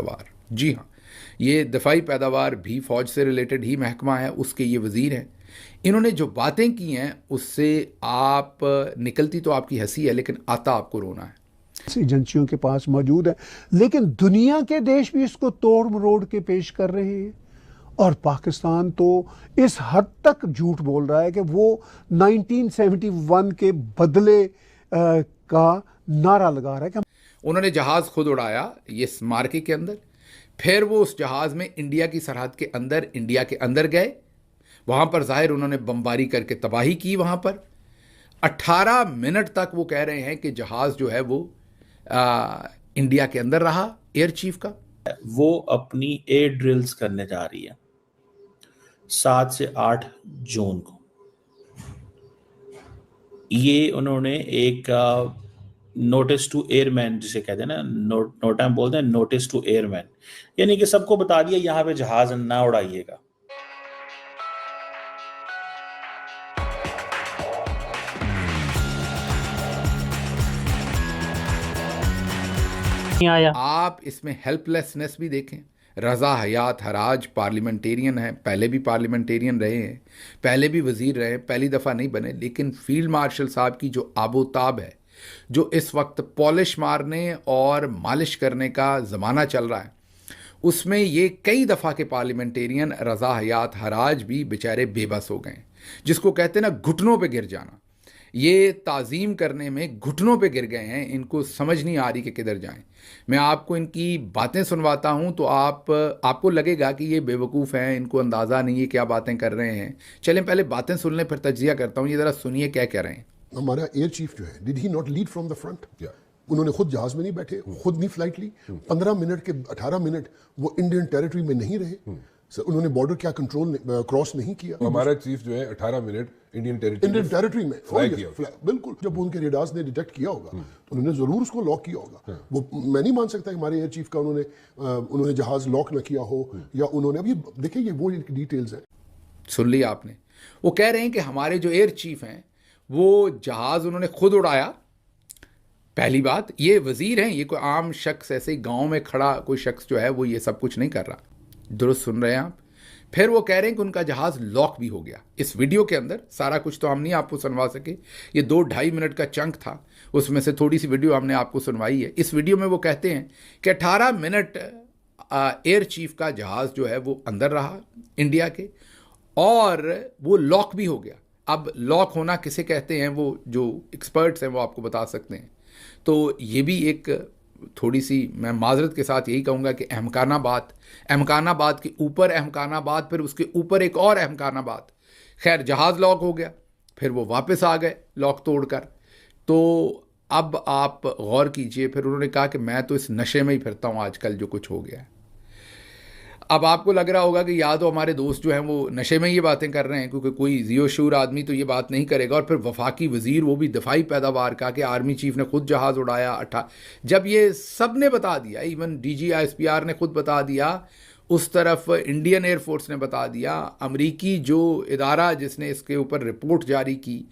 पैदावार। जी हाँ, ये दफ़ाई पैदावार भी फ़ौज से रिलेटेड ही महकमा है, उसके ये वज़ीर हैं। इन्होंने जो बातें की हैं उससे आप निकलती तो आपकी हंसी है, लेकिन आता आपको रोना है। एजेंसियों के पास मौजूद है, लेकिन दुनिया के देश भी इसको तोड़ मरोड़ के पेश कर रहे हैं। और पाकिस्तान तो इस हद तक झूठ बोल रहा है कि वो 1971 के बदले का नारा लगा रहा है कि उन्होंने जहाज़ खुद उड़ाया ये स्मारकी के अंदर, फिर वो उस जहाज़ में इंडिया की सरहद के अंदर, इंडिया के अंदर गए, वहाँ पर ज़ाहिर उन्होंने बमबारी करके तबाही की। वहाँ पर 18 मिनट तक वो कह रहे हैं कि जहाज़ जो है वो इंडिया के अंदर रहा। एयर चीफ का वो अपनी एयर ड्रिल्स करने जा रही है 7 से 8 जून को। ये उन्होंने एक नोटिस टू एयरमैन जिसे कहते हैं ना, नोटाम बोलते हैं, नोटिस टू एयरमैन, यानी कि सबको बता दिया यहाँ पे जहाज ना उड़ाइएगा। आया। आप इसमें हेल्पलेसनेस भी देखें। रज़ा हयात हराज पार्लियामेंटेरियन हैं, पहले भी पार्लियामेंटेरियन रहे हैं, पहले भी वज़ीर रहे, पहली दफ़ा नहीं बने, लेकिन फील्ड मार्शल साहब की जो आबोताब है, जो इस वक्त पॉलिश मारने और मालिश करने का ज़माना चल रहा है, उसमें ये कई दफ़ा के पार्लियामेंटेरियन रज़ा हयात हराज भी बेचारे बेबस हो गए, जिसको कहते हैं ना घुटनों पे गिर जाना। ये ताज़ीम करने में घुटनों पे गिर गए हैं, इनको समझ नहीं आ रही कि किधर जाएं। मैं आपको इनकी बातें सुनवाता हूं तो आपको लगेगा कि ये बेवकूफ़ हैं, इनको अंदाज़ा नहीं है क्या बातें कर रहे हैं। चलें पहले बातें सुन लें, फिर तज्जिया करता हूं। ये ज़रा सुनिए क्या कह रहे हैं। हमारा एयर चीफ जो है, did he not lead from the front? उन्होंने खुद जहाज में नहीं बैठे, खुद नहीं फ्लाइट ली। 15 मिनट के 18 मिनट वो इंडियन टेरिटरी में नहीं रहे। सर उन्होंने बॉर्डर क्या कंट्रोल क्रॉस नहीं किया। हमारा चीफ जो है 18 मिनट इंडियन टेरिटरी में फ्लाई किया। बिल्कुल, जब उनके रेडार्स ने डिटेक्ट किया होगा तो उन्होंने जरूर उसको लॉक किया होगा। वो मैं नहीं मान सकता कि हमारे एयर चीफ का उन्होंने जहाज लॉक न किया हो, या उन्होंने, अभी देखिए ये वो डिटेल्स हैं। सुन लिया आपने। वो कह रहे हैं कि हमारे जो एयर चीफ हैं वो जहाज उन्होंने खुद उड़ाया। पहली बात, ये वजीर हैं, ये कोई आम शख्स ऐसे ही गांव में खड़ा कोई शख्स जो है वो ये सब कुछ नहीं कर रहा। दुरुस्त सुन रहे हैं आप। फिर वो कह रहे हैं कि उनका जहाज लॉक भी हो गया। इस वीडियो के अंदर सारा कुछ तो हम नहीं आपको सुनवा सके, ये 2-2.5 मिनट का चंक था, उसमें से थोड़ी सी वीडियो हमने आपको सुनवाई है। इस वीडियो में वो कहते हैं कि 18 मिनट एयर चीफ का जहाज जो है वो अंदर रहा इंडिया के, और वो लॉक भी हो गया। अब लॉक होना किसे कहते हैं, वो जो एक्सपर्ट्स हैं वो आपको बता सकते हैं। तो ये भी एक थोड़ी सी, मैं माजरत के साथ यही कहूँगा कि अहमकाना बात के ऊपर अहमकाना बात, फिर उसके ऊपर एक और अहमकाना बात। खैर जहाज़ लॉक हो गया, फिर वो वापस आ गए लॉक तोड़कर। तो अब आप गौर कीजिए, फिर उन्होंने कहा कि मैं तो इस नशे में ही फिरता हूँ आजकल जो कुछ हो गया है। अब आपको लग रहा होगा कि या तो हमारे दोस्त जो हैं वो नशे में ये बातें कर रहे हैं, क्योंकि कोई जियो शूर आदमी तो ये बात नहीं करेगा। और फिर वफाकी वज़ीर, वो भी दफ़ाई पैदावार का, कि आर्मी चीफ ने खुद जहाज़ उड़ाया। जब ये सब ने बता दिया, इवन DGISPR ने खुद बता दिया, उस तरफ इंडियन एयरफोर्स ने बता दिया, अमरीकी जो इदारा जिसने इसके ऊपर रिपोर्ट जारी की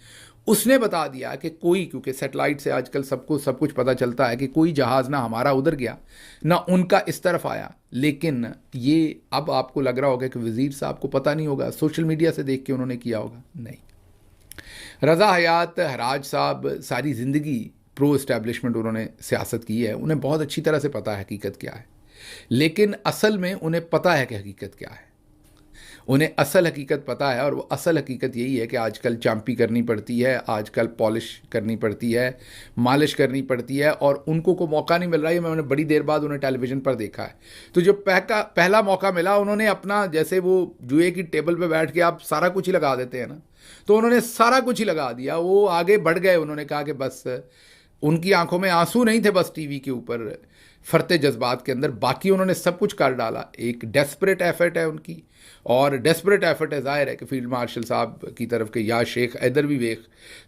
उसने बता दिया कि कोई, क्योंकि सेटेलाइट से आजकल सबको सब कुछ पता चलता है, कि कोई जहाज़ ना हमारा उधर गया ना उनका इस तरफ आया। लेकिन ये अब आपको लग रहा होगा कि वज़ीर साहब को पता नहीं होगा, सोशल मीडिया से देख के उन्होंने किया होगा। नहीं, रज़ा हयात हराज साहब सारी ज़िंदगी प्रो इस्टेब्लिशमेंट उन्होंने सियासत की है, उन्हें बहुत अच्छी तरह से पता है हकीकत क्या है। लेकिन असल में उन्हें पता है कि हकीकत क्या है, उन्हें असल हकीकत पता है। और वो असल हकीकत यही है कि आजकल चांपी करनी पड़ती है, आजकल पॉलिश करनी पड़ती है, मालिश करनी पड़ती है, और उनको को मौका नहीं मिल रहा है। मैंने बड़ी देर बाद उन्हें टेलीविज़न पर देखा है, तो जो पहला मौका मिला उन्होंने अपना, जैसे वो जुए की टेबल पर बैठ के आप सारा कुछ ही लगा देते हैं ना, तो उन्होंने सारा कुछ ही लगा दिया। वो आगे बढ़ गए, उन्होंने कहा कि बस उनकी आंखों में आंसू नहीं थे, बस टीवी के ऊपर फरते जज्बात के अंदर, बाकी उन्होंने सब कुछ कर डाला। एक डेस्परेट एफर्ट है उनकी, और डेस्परेट एफर्ट है, ज़ाहिर है कि फील्ड मार्शल साहब की तरफ के या शेख हैदर भी वेख,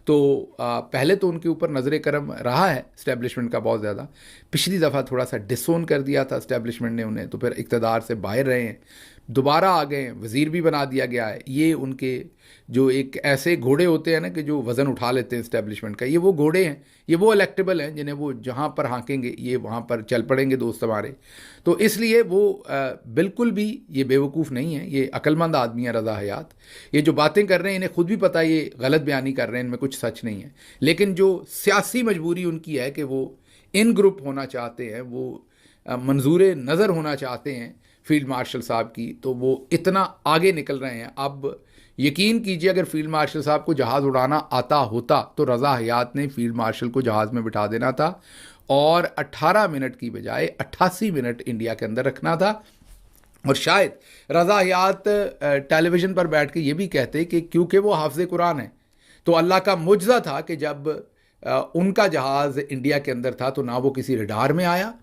तो पहले तो उनके ऊपर नज़र करम रहा है इस्टेब्लिशमेंट का बहुत ज़्यादा। पिछली दफ़ा थोड़ा सा डिसोन कर दिया था इस्टेब्लिशमेंट ने उन्हें, तो फिर इक़्तिदार से बाहर रहे हैं, दोबारा आ गए हैं, वज़ीर भी बना दिया गया है। ये उनके जो एक ऐसे घोड़े होते हैं ना कि जो वज़न उठा लेते हैं इस्टेब्लिशमेंट का, ये वो घोड़े हैं, ये वो इलेक्टेबल हैं जिन्हें वो जहाँ पर हाँकेंगे ये वहाँ पर चल पड़ेंगे दोस्त हमारे। तो इसलिए वो बिल्कुल भी ये बेवकूफ़ नहीं है, ये अक्लमंद आदमी है रज़ा हयात। ये जो बातें कर रहे हैं इन्हें खुद भी पता है ये गलत बयानी कर रहे हैं, इनमें कुछ सच नहीं है, लेकिन जो सियासी मजबूरी उनकी है कि वो इन ग्रुप होना चाहते हैं, वो मंजूर नज़र होना चाहते हैं फील्ड मार्शल साहब की, तो वो इतना आगे निकल रहे हैं। अब यकीन कीजिए अगर फील्ड मार्शल साहब को जहाज़ उड़ाना आता होता तो रज़ा हयात ने फील्ड मार्शल को जहाज़ में बिठा देना था और 18 मिनट की बजाय 88 मिनट इंडिया के अंदर रखना था। और शायद रज़ा हयात टेलीविज़न पर बैठ के ये भी कहते कि क्योंकि वो हाफ़िज़ कुरान है, तो अल्लाह का मुजज़ा था कि जब उनका जहाज़ इंडिया के अंदर था तो ना वो किसी रडार में आया,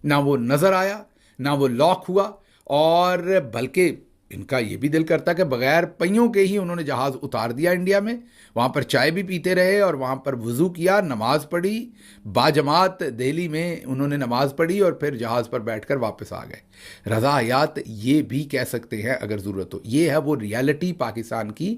ना वो नज़र आया, ना वो लॉक हुआ, और बल्कि इनका ये भी दिल करता कि बग़ैर पहियों के ही उन्होंने जहाज़ उतार दिया इंडिया में, वहाँ पर चाय भी पीते रहे और वहाँ पर वज़ू किया, नमाज़ पढ़ी, बाजमात दिल्ली में उन्होंने नमाज़ पढ़ी और फिर जहाज़ पर बैठकर वापस आ गए। रज़ा हयात ये भी कह सकते हैं अगर ज़रूरत हो। ये है वो रियलिटी पाकिस्तान की।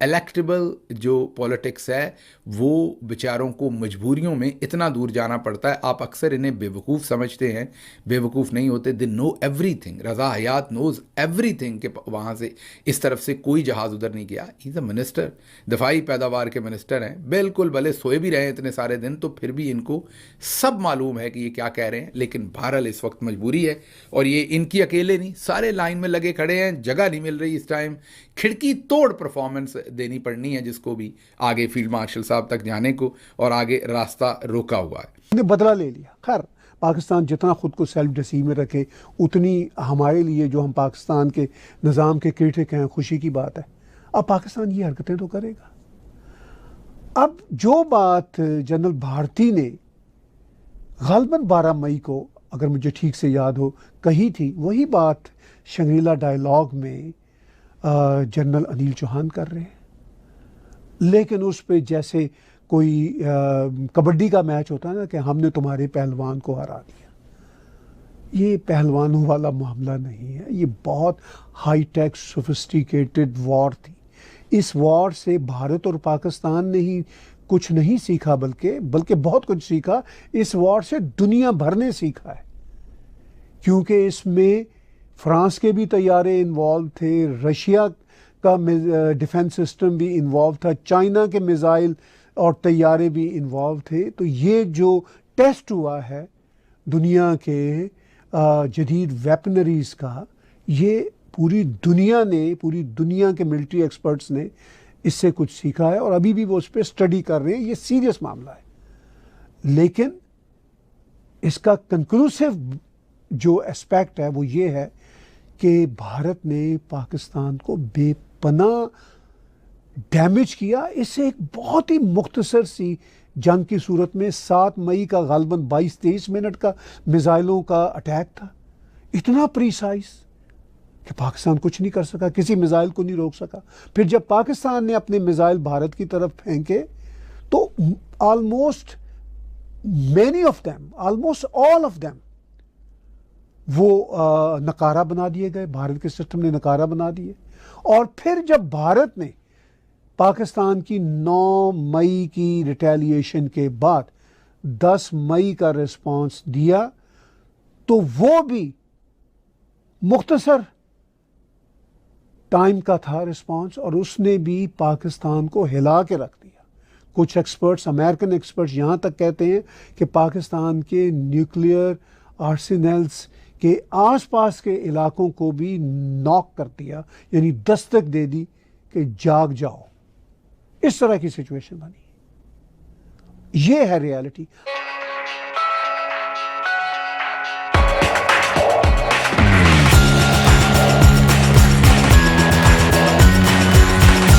इलेक्टेबल जो पॉलिटिक्स है वो बेचारों को मजबूरियों में इतना दूर जाना पड़ता है। आप अक्सर इन्हें बेवकूफ़ समझते हैं, बेवकूफ़ नहीं होते। They know everything. Raza Hayat knows everything कि वहाँ से इस तरफ से कोई जहाज़ उधर नहीं गया। ही इज़ अ मिनिस्टर, दफाई पैदावार के मिनिस्टर हैं, बिल्कुल भले सोए भी रहे हैं इतने सारे दिन तो फिर भी इनको सब मालूम है कि ये क्या कह रहे हैं। लेकिन बहरहाल इस वक्त मजबूरी है, और ये इनकी अकेले नहीं, सारे लाइन में लगे खड़े हैं, जगह नहीं मिल रही इस टाइम। खिड़की तोड़ परफॉर्मेंस देनी पड़नी है जिसको भी आगे फील्ड मार्शल साहब तक जाने को, और आगे रास्ता रोका हुआ है। ने बदला ले लिया। खैर, पाकिस्तान जितना खुद को सेल्फ डिसीव में रखे उतनी हमारे लिए, जो हम पाकिस्तान के निज़ाम के क्रिटिक हैं, खुशी की बात है। अब पाकिस्तान ये हरकतें तो करेगा। अब जो बात जनरल भारती ने ग़ालिबन 12 मई को, अगर मुझे ठीक से याद हो, कही थी, वही बात शंग्रीला डायलॉग में जनरल अनिल चौहान कर रहे हैं। लेकिन उस पे जैसे कोई कबड्डी का मैच होता है ना कि हमने तुम्हारे पहलवान को हरा दिया, ये पहलवानों वाला मामला नहीं है। ये बहुत हाई टेक सोफिस्टिकेटेड वॉर थी। इस वॉर से भारत और पाकिस्तान ने ही कुछ नहीं सीखा, बल्कि बहुत कुछ सीखा। इस वॉर से दुनिया भर ने सीखा है, क्योंकि इसमें फ्रांस के भी तैयारे इन्वॉल्व थे, रशिया का डिफेंस सिस्टम भी इन्वॉल्व था, चाइना के मिसाइल और तैयारे भी इन्वॉल्व थे। तो ये जो टेस्ट हुआ है दुनिया के जदीद वेपनरीज का, ये पूरी दुनिया के मिलिट्री एक्सपर्ट्स ने इससे कुछ सीखा है और अभी भी वो उस पर स्टडी कर रहे हैं। ये सीरियस मामला है, लेकिन इसका कंक्लूसिव जो एस्पेक्ट है वो ये है कि भारत ने पाकिस्तान को बेपनाह डैमेज किया। इससे एक बहुत ही मुख्तसर सी जंग की सूरत में 7 मई का ग़ालिबन 22-23 मिनट का मिसाइलों का अटैक था, इतना प्रीसाइज कि पाकिस्तान कुछ नहीं कर सका, किसी मिसाइल को नहीं रोक सका। फिर जब पाकिस्तान ने अपने मिसाइल भारत की तरफ फेंके तो ऑलमोस्ट ऑल ऑफ देम वो नकारा बना दिए गए, भारत के सिस्टम ने नकारा बना दिए। और फिर जब भारत ने पाकिस्तान की 9 मई की रिटेलिएशन के बाद 10 मई का रिस्पांस दिया, तो वो भी मुख्तसर टाइम का था रिस्पांस, और उसने भी पाकिस्तान को हिला के रख दिया। कुछ एक्सपर्ट्स, अमेरिकन एक्सपर्ट्स, यहाँ तक कहते हैं कि पाकिस्तान के न्यूक्लियर आर्सेनल्स के आसपास के इलाकों को भी नॉक कर दिया, यानी दस्तक दे दी कि जाग जाओ। इस तरह की सिचुएशन बनी। ये है रियलिटी।